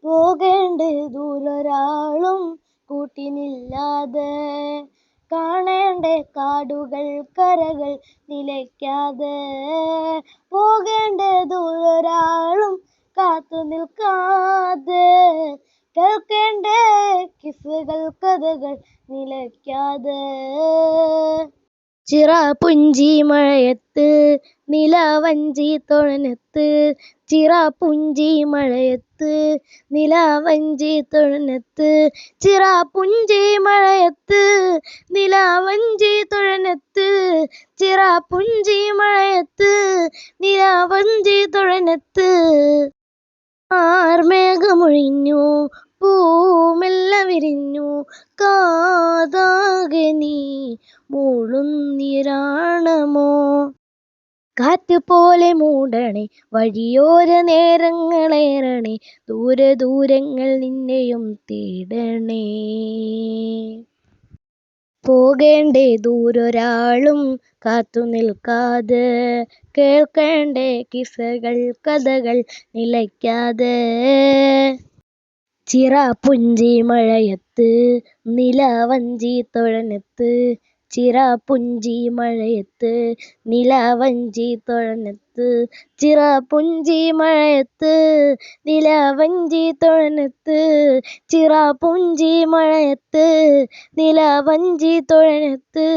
പോകേണ്ട ദൂരൊരാളും കൂട്ടിനില്ലാതെ, കാണേണ്ട കാടുകൾ കരകൾ നിലയ്ക്കാതെ, പോകേണ്ട ദൂരൊരാളും കാത്തു നിൽക്കാതെ, കേൾക്കേണ്ട കിസ്സുകൾ കഥകൾ നിലയ്ക്കാതെ. ചിറാപുഞ്ചി മഴയത്ത് നിലാവഞ്ചി തുഴഞ്ഞെത്ത്, ചിറാപുഞ്ചി മഴയത്ത് നിലാവഞ്ചി തുഴഞ്ഞെത്ത്, ചിറാപുഞ്ചി മഴയത്ത് നിലാവഞ്ചി തുഴഞ്ഞെത്ത്, ചിറാപുഞ്ചി മഴയത്ത് നിലാവഞ്ചി തുഴഞ്ഞെത്ത്. ആർമേഘമൊഴിഞ്ഞു പൂമെല്ലാം വിരിഞ്ഞു, കാതാകെ നീ മൂളുന്നിരാണമോ. കാറ്റ് പോലെ മൂടണേ വഴിയോര നേരങ്ങളേറണേ, ദൂരെ ദൂരങ്ങൾ നിന്നെയും തേടണേ. പോകേണ്ടേ ദൂരൊരാളും കാത്തു നിൽക്കാതെ, കേൾക്കേണ്ടേ കിസ്സകൾ കഥകൾ നിലയ്ക്കാതെ. ചിറാപുഞ്ചി മഴയത്ത് നിലാവഞ്ചി തുഴഞ്ഞെത്ത്, ചിറാപുഞ്ചി മഴയത്ത് നിലാവഞ്ചി തുഴഞ്ഞെത്ത്, ചിറാപുഞ്ചി മഴയത്ത് നിലാവഞ്ചി തുഴഞ്ഞെത്ത്, ചിറാപുഞ്ചി മഴയത്ത് നിലാവഞ്ചി തുഴഞ്ഞെത്ത്.